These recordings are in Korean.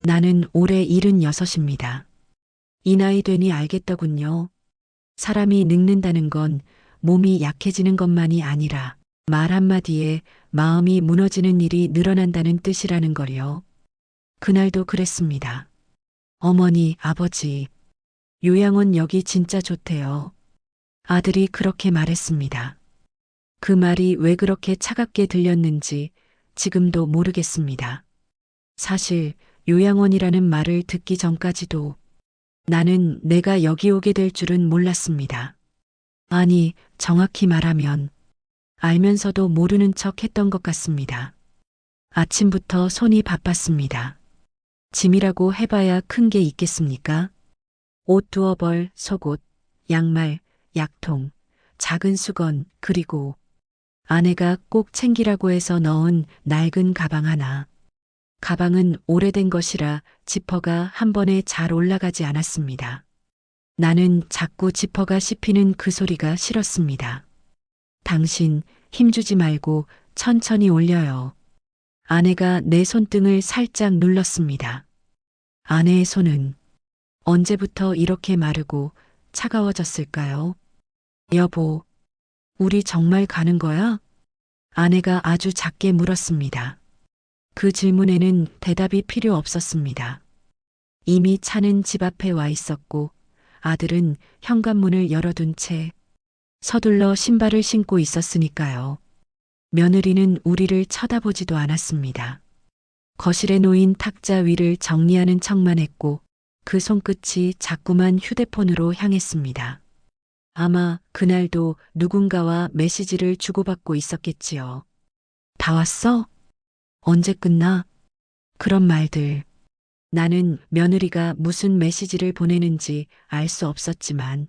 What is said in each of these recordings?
나는 올해 76입니다. 이 나이 되니 알겠더군요. 사람이 늙는다는 건 몸이 약해지는 것만이 아니라 말 한마디에 마음이 무너지는 일이 늘어난다는 뜻이라는 걸요. 그날도 그랬습니다. 어머니, 아버지, 요양원 여기 진짜 좋대요. 아들이 그렇게 말했습니다. 그 말이 왜 그렇게 차갑게 들렸는지 지금도 모르겠습니다. 사실 요양원이라는 말을 듣기 전까지도 나는 내가 여기 오게 될 줄은 몰랐습니다. 아니, 정확히 말하면 알면서도 모르는 척 했던 것 같습니다. 아침부터 손이 바빴습니다. 짐이라고 해봐야 큰 게 있겠습니까? 옷 두어 벌, 속옷, 양말, 약통, 작은 수건, 그리고 아내가 꼭 챙기라고 해서 넣은 낡은 가방 하나. 가방은 오래된 것이라 지퍼가 한 번에 잘 올라가지 않았습니다. 나는 자꾸 지퍼가 씹히는 그 소리가 싫었습니다. 당신 힘주지 말고 천천히 올려요. 아내가 내 손등을 살짝 눌렀습니다. 아내의 손은 언제부터 이렇게 마르고 차가워졌을까요? 여보, 우리 정말 가는 거야? 아내가 아주 작게 물었습니다. 그 질문에는 대답이 필요 없었습니다. 이미 차는 집 앞에 와 있었고 아들은 현관문을 열어둔 채 서둘러 신발을 신고 있었으니까요. 며느리는 우리를 쳐다보지도 않았습니다. 거실에 놓인 탁자 위를 정리하는 척만 했고 그 손끝이 자꾸만 휴대폰으로 향했습니다. 아마 그날도 누군가와 메시지를 주고받고 있었겠지요. 다 왔어? 언제 끝나? 그런 말들. 나는 며느리가 무슨 메시지를 보내는지 알 수 없었지만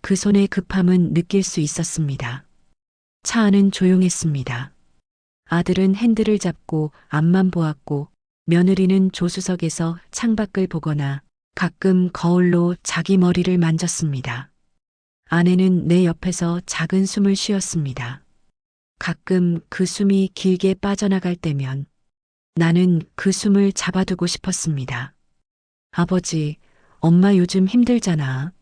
그 손의 급함은 느낄 수 있었습니다. 차 안은 조용했습니다. 아들은 핸들을 잡고 앞만 보았고 며느리는 조수석에서 창밖을 보거나 가끔 거울로 자기 머리를 만졌습니다. 아내는 내 옆에서 작은 숨을 쉬었습니다. 가끔 그 숨이 길게 빠져나갈 때면 나는 그 숨을 잡아두고 싶었습니다. 아버지, 엄마 요즘 힘들잖아.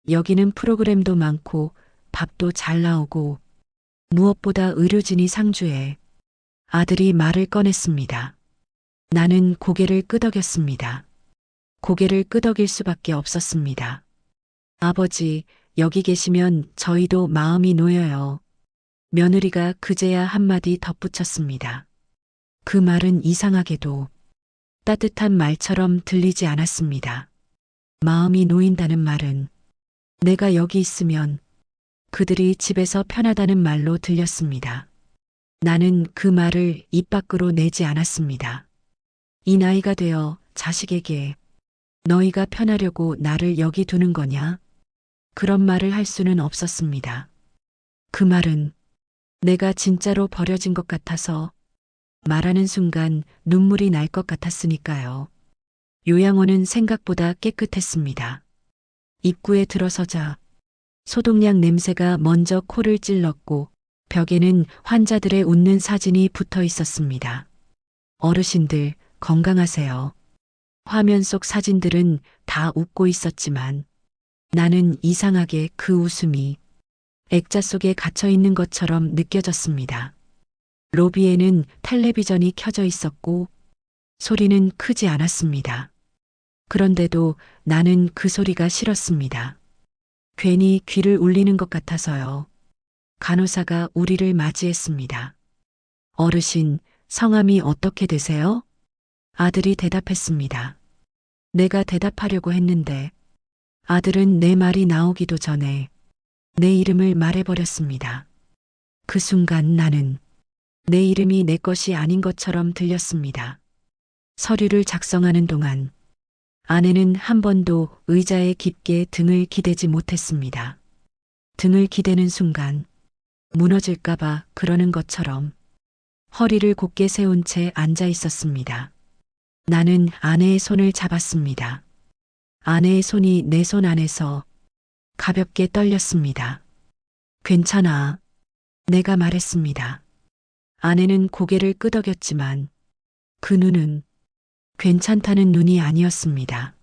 여기는 프로그램도 많고 밥도 잘 나오고 무엇보다 의료진이 상주해. 아들이 말을 꺼냈습니다. 나는 고개를 끄덕였습니다. 고개를 끄덕일 수밖에 없었습니다. 아버지, 여기 계시면 저희도 마음이 놓여요. 며느리가 그제야 한마디 덧붙였습니다. 그 말은 이상하게도 따뜻한 말처럼 들리지 않았습니다. 마음이 놓인다는 말은 내가 여기 있으면 그들이 집에서 편하다는 말로 들렸습니다. 나는 그 말을 입 밖으로 내지 않았습니다. 이 나이가 되어 자식에게 너희가 편하려고 나를 여기 두는 거냐? 그런 말을 할 수는 없었습니다. 그 말은 내가 진짜로 버려진 것 같아서 말하는 순간 눈물이 날 것 같았으니까요. 요양원은 생각보다 깨끗했습니다. 입구에 들어서자 소독약 냄새가 먼저 코를 찔렀고 벽에는 환자들의 웃는 사진이 붙어 있었습니다. 어르신들 건강하세요. 화면 속 사진들은 다 웃고 있었지만 나는 이상하게 그 웃음이 액자 속에 갇혀 있는 것처럼 느껴졌습니다. 로비에는 텔레비전이 켜져 있었고 소리는 크지 않았습니다. 그런데도 나는 그 소리가 싫었습니다. 괜히 귀를 울리는 것 같아서요. 간호사가 우리를 맞이했습니다. 어르신, 성함이 어떻게 되세요? 아들이 대답했습니다. 내가 대답하려고 했는데 아들은 내 말이 나오기도 전에 내 이름을 말해버렸습니다. 그 순간 나는 내 이름이 내 것이 아닌 것처럼 들렸습니다. 서류를 작성하는 동안 아내는 한 번도 의자에 깊게 등을 기대지 못했습니다. 등을 기대는 순간 무너질까봐 그러는 것처럼 허리를 곧게 세운 채 앉아 있었습니다. 나는 아내의 손을 잡았습니다. 아내의 손이 내 손 안에서 가볍게 떨렸습니다. 괜찮아. 내가 말했습니다. 아내는 고개를 끄덕였지만 그 눈은 괜찮다는 눈이 아니었습니다.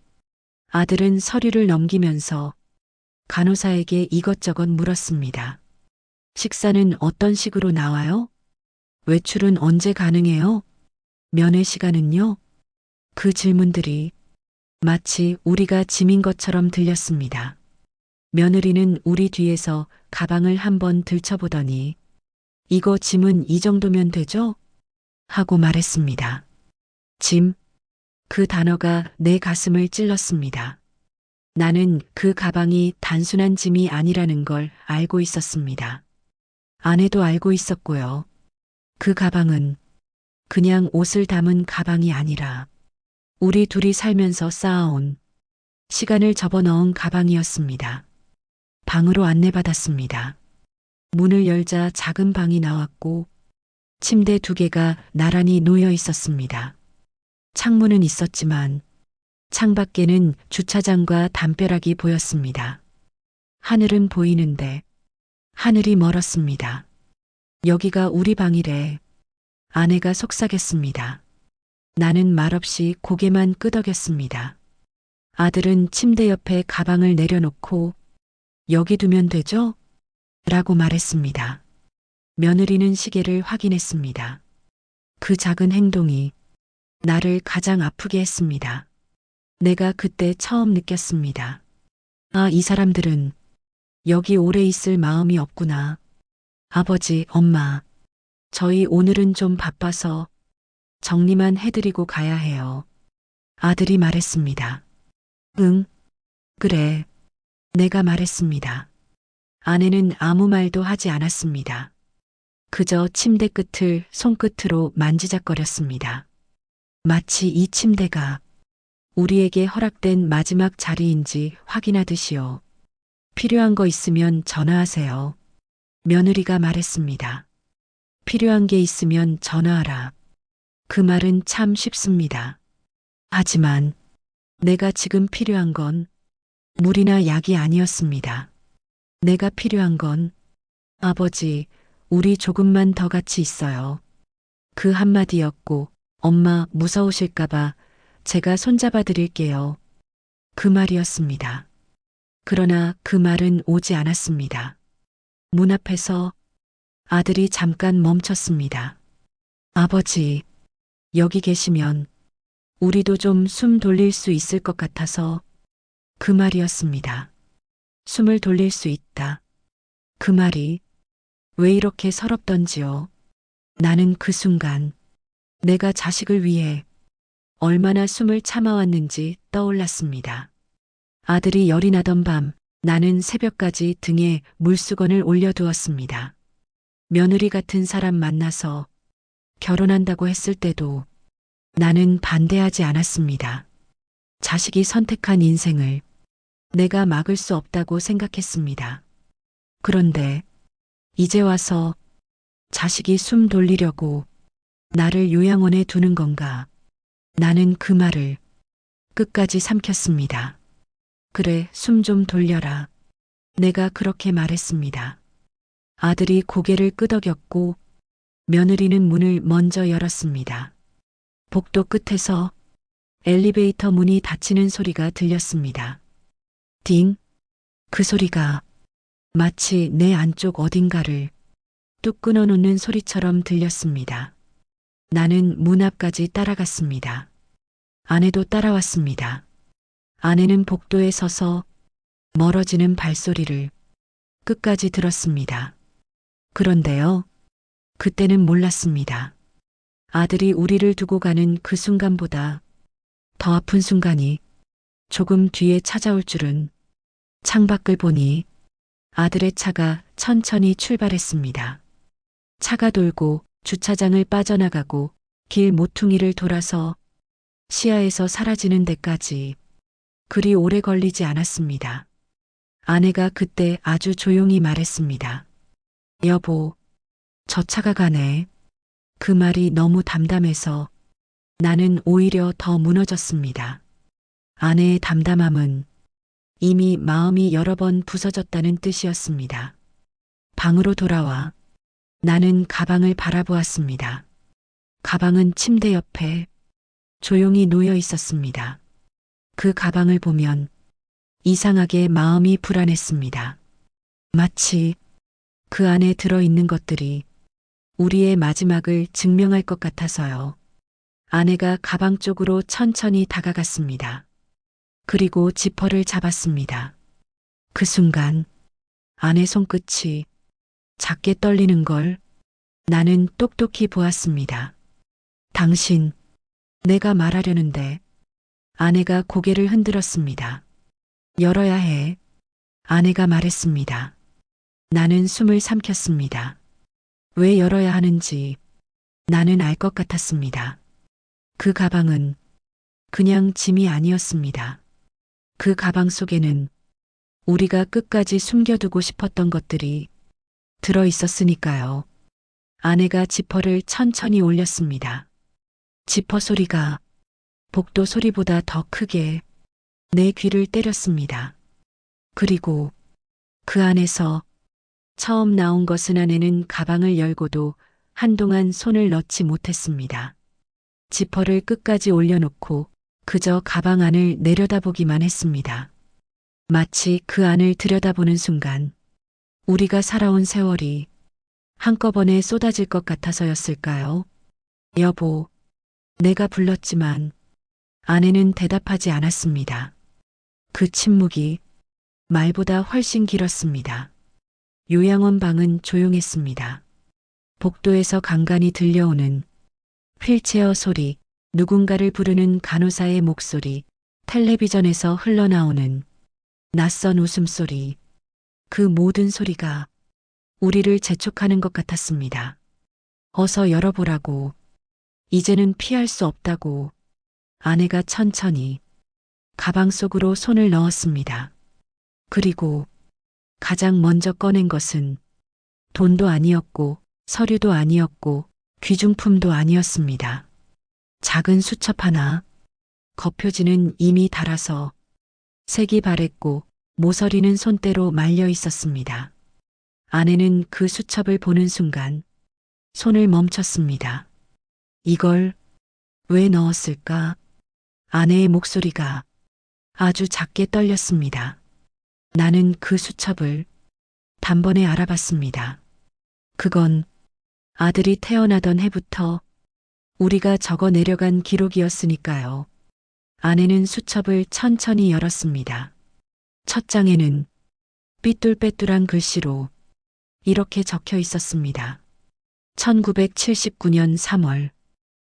아들은 서류를 넘기면서 간호사에게 이것저것 물었습니다. 식사는 어떤 식으로 나와요? 외출은 언제 가능해요? 면회 시간은요? 그 질문들이 마치 우리가 짐인 것처럼 들렸습니다. 며느리는 우리 뒤에서 가방을 한번 들춰보더니 이거 짐은 이 정도면 되죠? 하고 말했습니다. 짐, 그 단어가 내 가슴을 찔렀습니다. 나는 그 가방이 단순한 짐이 아니라는 걸 알고 있었습니다. 아내도 알고 있었고요. 그 가방은 그냥 옷을 담은 가방이 아니라 우리 둘이 살면서 쌓아온 시간을 접어넣은 가방이었습니다. 방으로 안내받았습니다. 문을 열자 작은 방이 나왔고 침대 2개가 나란히 놓여 있었습니다. 창문은 있었지만 창밖에는 주차장과 담벼락이 보였습니다. 하늘은 보이는데 하늘이 멀었습니다. 여기가 우리 방이래. 아내가 속삭였습니다. 나는 말없이 고개만 끄덕였습니다. 아들은 침대 옆에 가방을 내려놓고 여기 두면 되죠? 라고 말했습니다. 며느리는 시계를 확인했습니다. 그 작은 행동이 나를 가장 아프게 했습니다. 내가 그때 처음 느꼈습니다. 아, 이 사람들은 여기 오래 있을 마음이 없구나. 아버지, 엄마, 저희 오늘은 좀 바빠서 정리만 해드리고 가야 해요. 아들이 말했습니다. 응, 그래. 내가 말했습니다. 아내는 아무 말도 하지 않았습니다. 그저 침대 끝을 손끝으로 만지작거렸습니다. 마치 이 침대가 우리에게 허락된 마지막 자리인지 확인하듯이요. 필요한 거 있으면 전화하세요. 며느리가 말했습니다. 필요한 게 있으면 전화하라. 그 말은 참 쉽습니다. 하지만 내가 지금 필요한 건 물이나 약이 아니었습니다. 내가 필요한 건 아버지, 우리 조금만 더 같이 있어요. 그 한마디였고 엄마 무서우실까봐 제가 손잡아 드릴게요. 그 말이었습니다. 그러나 그 말은 오지 않았습니다. 문 앞에서 아들이 잠깐 멈췄습니다. 아버지, 여기 계시면 우리도 좀 숨 돌릴 수 있을 것 같아서 그 말이었습니다. 숨을 돌릴 수 있다. 그 말이 왜 이렇게 서럽던지요. 나는 그 순간 내가 자식을 위해 얼마나 숨을 참아왔는지 떠올랐습니다. 아들이 열이 나던 밤 나는 새벽까지 등에 물수건을 올려두었습니다. 며느리 같은 사람 만나서 결혼한다고 했을 때도 나는 반대하지 않았습니다. 자식이 선택한 인생을 내가 막을 수 없다고 생각했습니다. 그런데 이제 와서 자식이 숨 돌리려고 나를 요양원에 두는 건가? 나는 그 말을 끝까지 삼켰습니다. 그래, 숨 좀 돌려라. 내가 그렇게 말했습니다. 아들이 고개를 끄덕였고 며느리는 문을 먼저 열었습니다. 복도 끝에서 엘리베이터 문이 닫히는 소리가 들렸습니다. 딩, 그 소리가 마치 내 안쪽 어딘가를 뚝 끊어놓는 소리처럼 들렸습니다. 나는 문 앞까지 따라갔습니다. 아내도 따라왔습니다. 아내는 복도에 서서 멀어지는 발소리를 끝까지 들었습니다. 그런데요, 그때는 몰랐습니다. 아들이 우리를 두고 가는 그 순간보다 더 아픈 순간이 조금 뒤에 찾아올 줄은 창밖을 보니 아들의 차가 천천히 출발했습니다. 차가 돌고 주차장을 빠져나가고 길 모퉁이를 돌아서 시야에서 사라지는 데까지 그리 오래 걸리지 않았습니다. 아내가 그때 아주 조용히 말했습니다. 여보, 저 차가 가네. 그 말이 너무 담담해서 나는 오히려 더 무너졌습니다. 아내의 담담함은 이미 마음이 여러 번 부서졌다는 뜻이었습니다. 방으로 돌아와 나는 가방을 바라보았습니다. 가방은 침대 옆에 조용히 놓여 있었습니다. 그 가방을 보면 이상하게 마음이 불안했습니다. 마치 그 안에 들어있는 것들이 우리의 마지막을 증명할 것 같아서요. 아내가 가방 쪽으로 천천히 다가갔습니다. 그리고 지퍼를 잡았습니다. 그 순간 아내 손끝이 작게 떨리는 걸 나는 똑똑히 보았습니다. 당신, 내가 말하려는데. 아내가 고개를 흔들었습니다. 열어야 해. 아내가 말했습니다. 나는 숨을 삼켰습니다. 왜 열어야 하는지 나는 알 것 같았습니다. 그 가방은 그냥 짐이 아니었습니다. 그 가방 속에는 우리가 끝까지 숨겨두고 싶었던 것들이 들어 있었으니까요. 아내가 지퍼를 천천히 올렸습니다. 지퍼 소리가 복도 소리보다 더 크게 내 귀를 때렸습니다. 그리고 그 안에서 처음 나온 것은 아내는 가방을 열고도 한동안 손을 넣지 못했습니다. 지퍼를 끝까지 올려놓고 그저 가방 안을 내려다보기만 했습니다. 마치 그 안을 들여다보는 순간 우리가 살아온 세월이 한꺼번에 쏟아질 것 같아서였을까요? 여보, 내가 불렀지만 아내는 대답하지 않았습니다. 그 침묵이 말보다 훨씬 길었습니다. 요양원 방은 조용했습니다. 복도에서 간간히 들려오는 휠체어 소리, 누군가를 부르는 간호사의 목소리, 텔레비전에서 흘러나오는 낯선 웃음소리, 그 모든 소리가 우리를 재촉하는 것 같았습니다. 어서 열어보라고, 이제는 피할 수 없다고. 아내가 천천히 가방 속으로 손을 넣었습니다. 그리고 가장 먼저 꺼낸 것은 돈도 아니었고 서류도 아니었고 귀중품도 아니었습니다. 작은 수첩 하나, 겉표지는 이미 닳아서 색이 바랬고 모서리는 손때로 말려 있었습니다. 아내는 그 수첩을 보는 순간 손을 멈췄습니다. 이걸 왜 넣었을까? 아내의 목소리가 아주 작게 떨렸습니다. 나는 그 수첩을 단번에 알아봤습니다. 그건 아들이 태어나던 해부터 우리가 적어 내려간 기록이었으니까요. 아내는 수첩을 천천히 열었습니다. 첫 장에는 삐뚤빼뚤한 글씨로 이렇게 적혀 있었습니다. 1979년 3월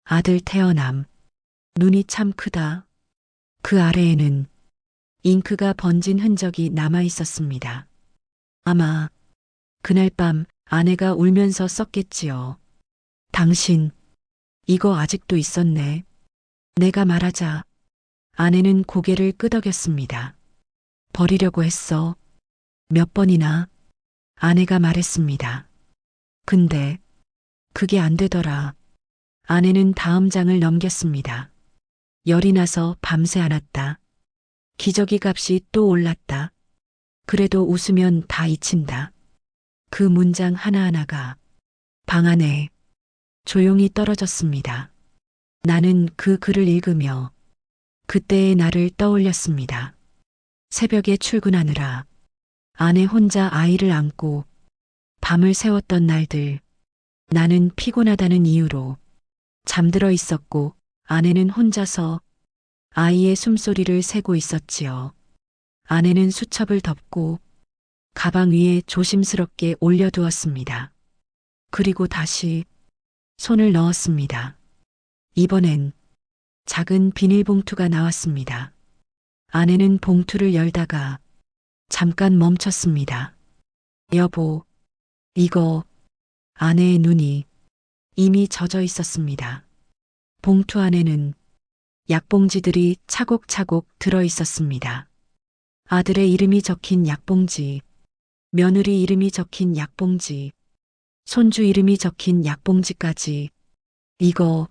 아들 태어남. 눈이 참 크다. 그 아래에는 잉크가 번진 흔적이 남아 있었습니다. 아마 그날 밤 아내가 울면서 썼겠지요. 당신, 이거 아직도 있었네. 내가 말하자 아내는 고개를 끄덕였습니다. 버리려고 했어. 몇 번이나. 아내가 말했습니다. 근데 그게 안 되더라. 아내는 다음 장을 넘겼습니다. 열이 나서 밤새 안았다. 기저귀 값이 또 올랐다. 그래도 웃으면 다 잊힌다. 그 문장 하나하나가 방 안에 조용히 떨어졌습니다. 나는 그 글을 읽으며 그때의 나를 떠올렸습니다. 새벽에 출근하느라 아내 혼자 아이를 안고 밤을 새웠던 날들. 나는 피곤하다는 이유로 잠들어 있었고 아내는 혼자서 아이의 숨소리를 새고 있었지요. 아내는 수첩을 덮고 가방 위에 조심스럽게 올려두었습니다. 그리고 다시 손을 넣었습니다. 이번엔 작은 비닐봉투가 나왔습니다. 아내는 봉투를 열다가 잠깐 멈췄습니다. 여보, 이거. 아내의 눈이 이미 젖어 있었습니다. 봉투 안에는 약봉지들이 차곡차곡 들어 있었습니다. 아들의 이름이 적힌 약봉지, 며느리 이름이 적힌 약봉지, 손주 이름이 적힌 약봉지까지. 이거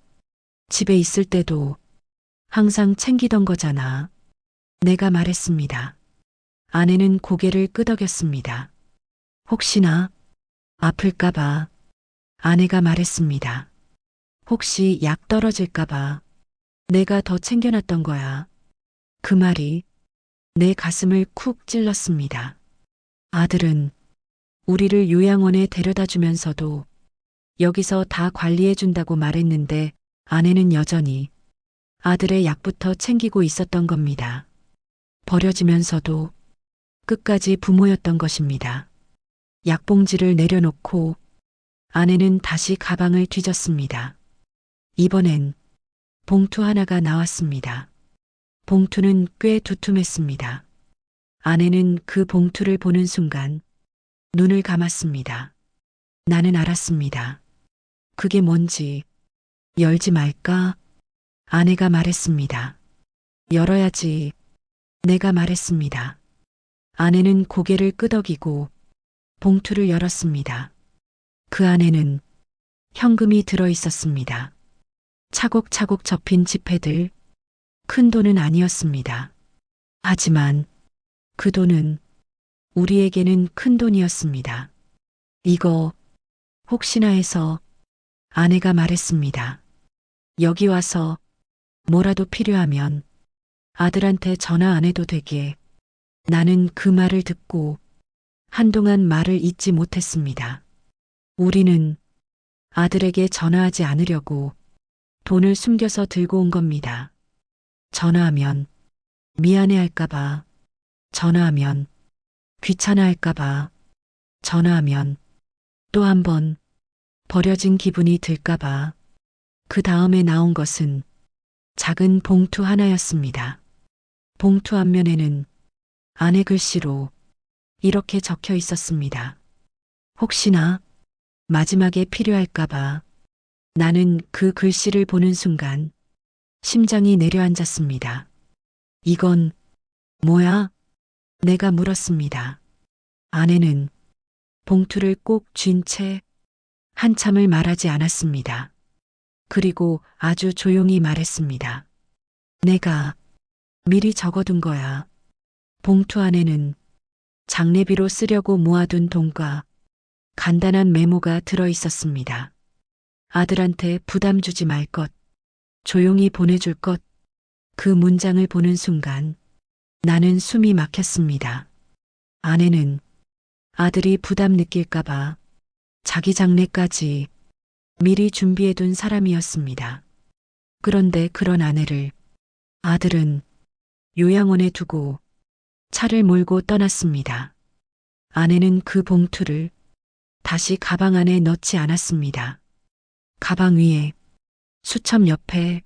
집에 있을 때도 항상 챙기던 거잖아. 내가 말했습니다. 아내는 고개를 끄덕였습니다. 혹시나 아플까봐. 아내가 말했습니다. 혹시 약 떨어질까봐. 내가 더 챙겨놨던 거야. 그 말이 내 가슴을 쿡 찔렀습니다. 아들은 우리를 요양원에 데려다 주면서도 여기서 다 관리해준다고 말했는데 아내는 여전히 아들의 약부터 챙기고 있었던 겁니다. 버려지면서도 끝까지 부모였던 것입니다. 약봉지를 내려놓고 아내는 다시 가방을 뒤졌습니다. 이번엔 봉투 하나가 나왔습니다. 봉투는 꽤 두툼했습니다. 아내는 그 봉투를 보는 순간 눈을 감았습니다. 나는 알았습니다. 그게 뭔지 열지 말까? 아내가 말했습니다. 열어야지. 내가 말했습니다. 아내는 고개를 끄덕이고 봉투를 열었습니다. 그 안에는 현금이 들어 있었습니다. 차곡차곡 접힌 지폐들, 큰 돈은 아니었습니다. 하지만 그 돈은 우리에게는 큰 돈이었습니다. 이거 혹시나 해서 아내가 말했습니다. 여기 와서 뭐라도 필요하면 아들한테 전화 안 해도 되게. 나는 그 말을 듣고 한동안 말을 잇지 못했습니다. 우리는 아들에게 전화하지 않으려고 돈을 숨겨서 들고 온 겁니다. 전화하면 미안해할까봐, 전화하면 귀찮아할까봐, 전화하면 또 한 번 버려진 기분이 들까봐. 그 다음에 나온 것은 작은 봉투 하나였습니다. 봉투 앞면에는 아내 글씨로 이렇게 적혀 있었습니다. 혹시나 마지막에 필요할까봐. 나는 그 글씨를 보는 순간 심장이 내려앉았습니다. 이건 뭐야? 내가 물었습니다. 아내는 봉투를 꼭 쥔 채 한참을 말하지 않았습니다. 그리고 아주 조용히 말했습니다. 내가 미리 적어둔 거야. 봉투 안에는 장례비로 쓰려고 모아둔 돈과 간단한 메모가 들어 있었습니다. 아들한테 부담 주지 말 것, 조용히 보내줄 것. 그 문장을 보는 순간 나는 숨이 막혔습니다. 아내는 아들이 부담 느낄까봐 자기 장례까지 미리 준비해둔 사람이었습니다. 그런데 그런 아내를 아들은 요양원에 두고 차를 몰고 떠났습니다. 아내는 그 봉투를 다시 가방 안에 넣지 않았습니다. 가방 위에 수첩 옆에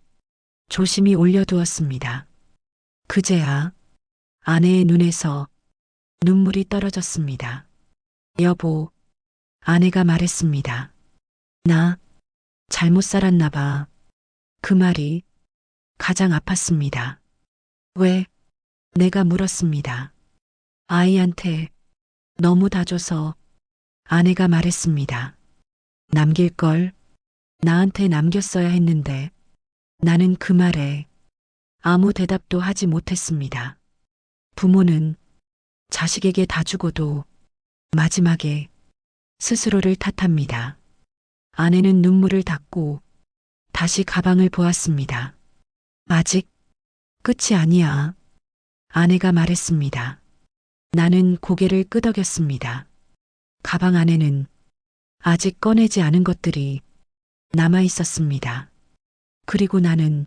조심히 올려두었습니다. 그제야 아내의 눈에서 눈물이 떨어졌습니다. 여보, 아내가 말했습니다. 나 잘못 살았나 봐. 그 말이 가장 아팠습니다. 왜? 내가 물었습니다. 아이한테 너무 다 줘서. 아내가 말했습니다. 남길 걸 나한테 남겼어야 했는데. 나는 그 말에 아무 대답도 하지 못했습니다. 부모는 자식에게 다 주고도 마지막에 스스로를 탓합니다. 아내는 눈물을 닦고 다시 가방을 보았습니다. 아직 끝이 아니야. 아내가 말했습니다. 나는 고개를 끄덕였습니다. 가방 안에는 아직 꺼내지 않은 것들이 남아 있었습니다. 그리고 나는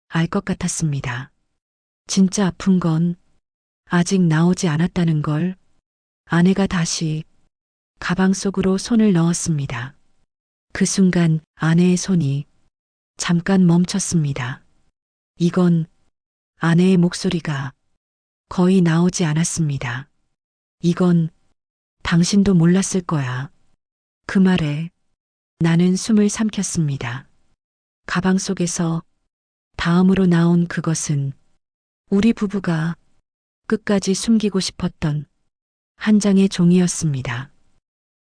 알 것 같았습니다. 진짜 아픈 건 아직 나오지 않았다는 걸. 아내가 다시 가방 속으로 손을 넣었습니다. 그 순간 아내의 손이 잠깐 멈췄습니다. 이건 아내의 목소리가 거의 나오지 않았습니다. 이건 당신도 몰랐을 거야. 그 말에 나는 숨을 삼켰습니다. 가방 속에서 다음으로 나온 그것은 우리 부부가 끝까지 숨기고 싶었던 한 장의 종이였습니다.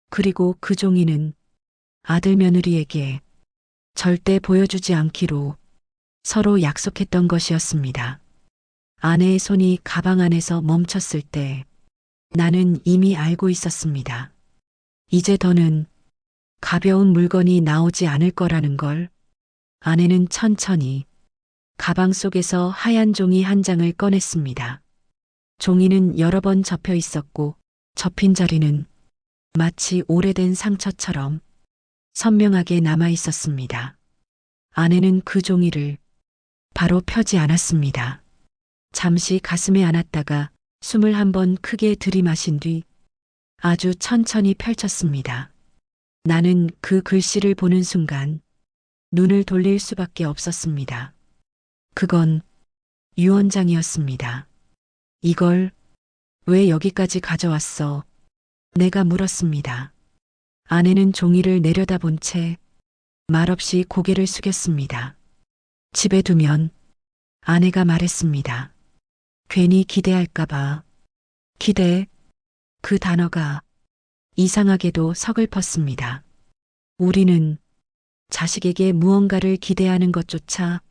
그리고 그 종이는 아들 며느리에게 절대 보여주지 않기로 서로 약속했던 것이었습니다. 아내의 손이 가방 안에서 멈췄을 때 나는 이미 알고 있었습니다. 이제 더는 가벼운 물건이 나오지 않을 거라는 걸. 아내는 천천히 가방 속에서 하얀 종이 한 장을 꺼냈습니다. 종이는 여러 번 접혀 있었고 접힌 자리는 마치 오래된 상처처럼 선명하게 남아 있었습니다. 아내는 그 종이를 바로 펴지 않았습니다. 잠시 가슴에 안았다가 숨을 한 번 크게 들이마신 뒤 아주 천천히 펼쳤습니다. 나는 그 글씨를 보는 순간 눈을 돌릴 수밖에 없었습니다. 그건 유언장이었습니다. 이걸 왜 여기까지 가져왔어? 내가 물었습니다. 아내는 종이를 내려다본 채 말없이 고개를 숙였습니다. 집에 두면 아내가 말했습니다. 괜히 기대할까봐. 기대, 그 단어가 이상하게도 서글펐습니다. 우리는 자식에게 무언가를 기대하는 것조차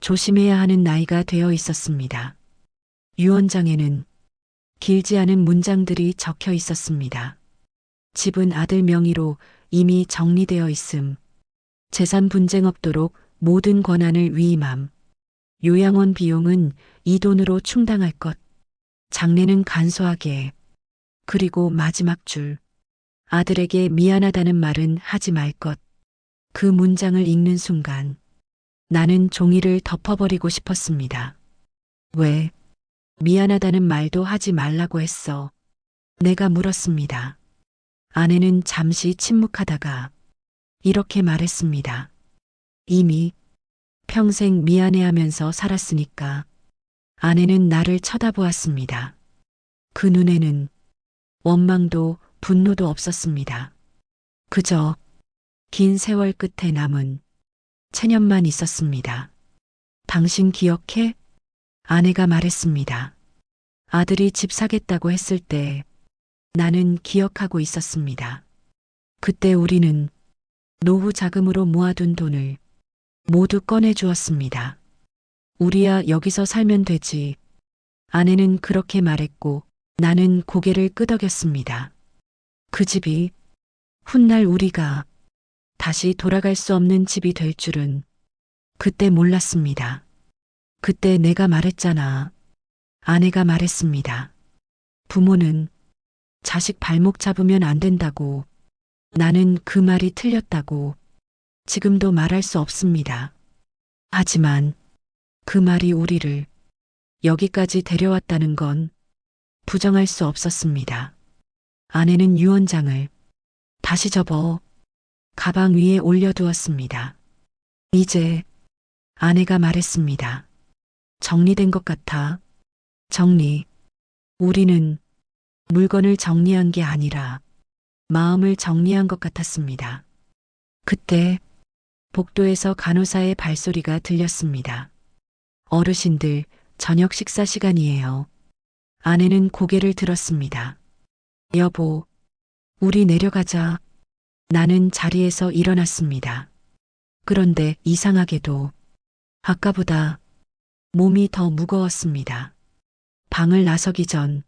조심해야 하는 나이가 되어 있었습니다. 유언장에는 길지 않은 문장들이 적혀 있었습니다. 집은 아들 명의로 이미 정리되어 있음. 재산 분쟁 없도록 모든 권한을 위임함. 요양원 비용은 이 돈으로 충당할 것. 장례는 간소하게. 그리고 마지막 줄. 아들에게 미안하다는 말은 하지 말 것. 그 문장을 읽는 순간 나는 종이를 덮어버리고 싶었습니다. 왜 미안하다는 말도 하지 말라고 했어? 내가 물었습니다. 아내는 잠시 침묵하다가 이렇게 말했습니다. 이미 평생 미안해하면서 살았으니까. 아내는 나를 쳐다보았습니다. 그 눈에는 원망도 분노도 없었습니다. 그저 긴 세월 끝에 남은 체념만 있었습니다. 당신 기억해? 아내가 말했습니다. 아들이 집 사겠다고 했을 때 나는 기억하고 있었습니다. 그때 우리는 노후 자금으로 모아둔 돈을 모두 꺼내주었습니다. 우리야 여기서 살면 되지. 아내는 그렇게 말했고 나는 고개를 끄덕였습니다. 그 집이 훗날 우리가 다시 돌아갈 수 없는 집이 될 줄은 그때 몰랐습니다. 그때 내가 말했잖아. 아내가 말했습니다. 부모는 자식 발목 잡으면 안 된다고. 나는 그 말이 틀렸다고 지금도 말할 수 없습니다. 하지만 그 말이 우리를 여기까지 데려왔다는 건 부정할 수 없었습니다. 아내는 유언장을 다시 접어 가방 위에 올려두었습니다. 이제 아내가 말했습니다. 정리된 것 같아. 정리. 우리는 물건을 정리한 게 아니라 마음을 정리한 것 같았습니다. 그때 복도에서 간호사의 발소리가 들렸습니다. 어르신들, 저녁 식사 시간이에요. 아내는 고개를 들었습니다. 여보, 우리 내려가자. 나는 자리에서 일어났습니다. 그런데 이상하게도 아까보다 몸이 더 무거웠습니다. 방을 나서기 전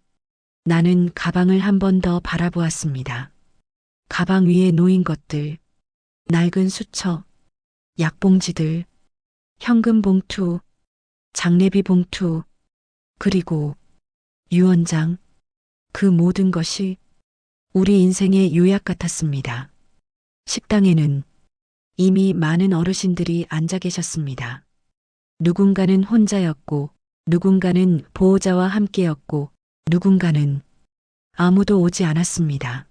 나는 가방을 한 번 더 바라보았습니다. 가방 위에 놓인 것들, 낡은 수첩, 약봉지들, 현금 봉투, 장례비 봉투, 그리고 유언장, 그 모든 것이 우리 인생의 요약 같았습니다. 식당에는 이미 많은 어르신들이 앉아 계셨습니다. 누군가는 혼자였고, 누군가는 보호자와 함께였고, 누군가는 아무도 오지 않았습니다.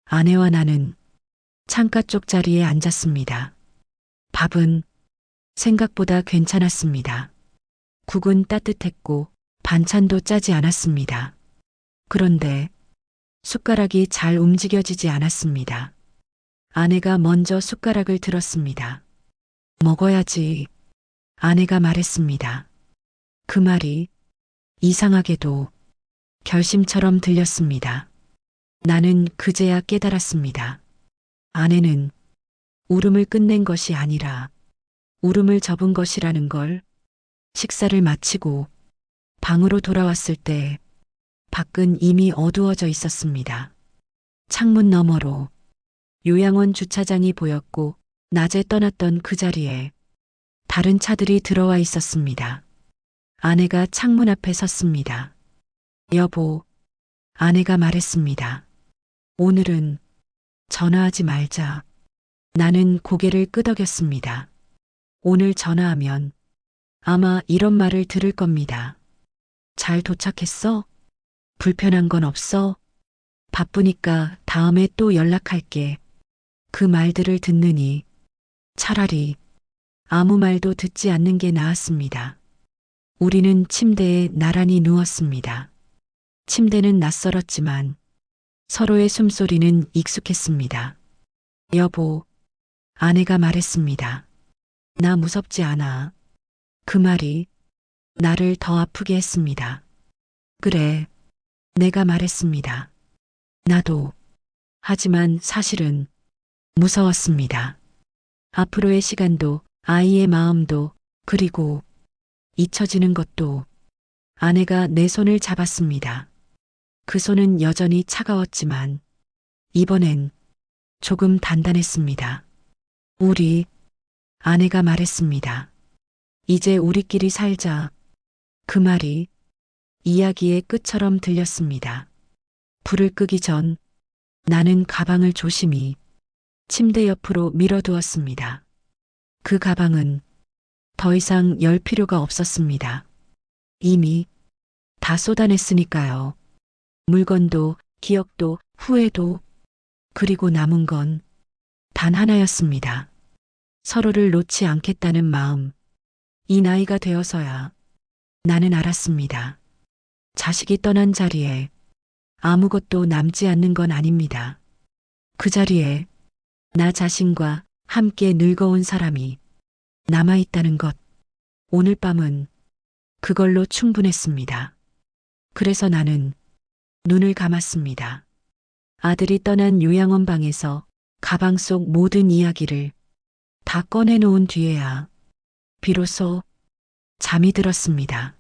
아내와 나는 창가 쪽 자리에 앉았습니다. 밥은 생각보다 괜찮았습니다. 국은 따뜻했고 반찬도 짜지 않았습니다. 그런데 숟가락이 잘 움직여지지 않았습니다. 아내가 먼저 숟가락을 들었습니다. 먹어야지. 아내가 말했습니다. 그 말이 이상하게도 결심처럼 들렸습니다. 나는 그제야 깨달았습니다. 아내는 울음을 끝낸 것이 아니라 울음을 접은 것이라는 걸. 식사를 마치고 방으로 돌아왔을 때 밖은 이미 어두워져 있었습니다. 창문 너머로 요양원 주차장이 보였고 낮에 떠났던 그 자리에 다른 차들이 들어와 있었습니다. 아내가 창문 앞에 섰습니다. 여보, 아내가 말했습니다. 오늘은 전화하지 말자. 나는 고개를 끄덕였습니다. 오늘 전화하면 아마 이런 말을 들을 겁니다. 잘 도착했어? 불편한 건 없어? 바쁘니까 다음에 또 연락할게. 그 말들을 듣느니 차라리 아무 말도 듣지 않는 게 나았습니다. 우리는 침대에 나란히 누웠습니다. 침대는 낯설었지만 서로의 숨소리는 익숙했습니다. 여보, 아내가 말했습니다. 나 무섭지 않아. 그 말이 나를 더 아프게 했습니다. 그래, 내가 말했습니다. 나도. 하지만 사실은 무서웠습니다. 앞으로의 시간도, 아이의 마음도, 그리고 잊혀지는 것도. 아내가 내 손을 잡았습니다. 그 손은 여전히 차가웠지만 이번엔 조금 단단했습니다. 우리, 아내가 말했습니다. 이제 우리끼리 살자. 그 말이 이야기의 끝처럼 들렸습니다. 불을 끄기 전 나는 가방을 조심히 침대 옆으로 밀어두었습니다. 그 가방은 더 이상 열 필요가 없었습니다. 이미 다 쏟아냈으니까요. 물건도, 기억도, 후회도, 그리고 남은 건 단 하나였습니다. 서로를 놓지 않겠다는 마음. 이 나이가 되어서야 나는 알았습니다. 자식이 떠난 자리에 아무것도 남지 않는 건 아닙니다. 그 자리에 나 자신과 함께 늙어온 사람이 남아있다는 것. 오늘 밤은 그걸로 충분했습니다. 그래서 나는 눈을 감았습니다. 아들이 떠난 요양원 방에서 가방 속 모든 이야기를 다 꺼내놓은 뒤에야 비로소 잠이 들었습니다.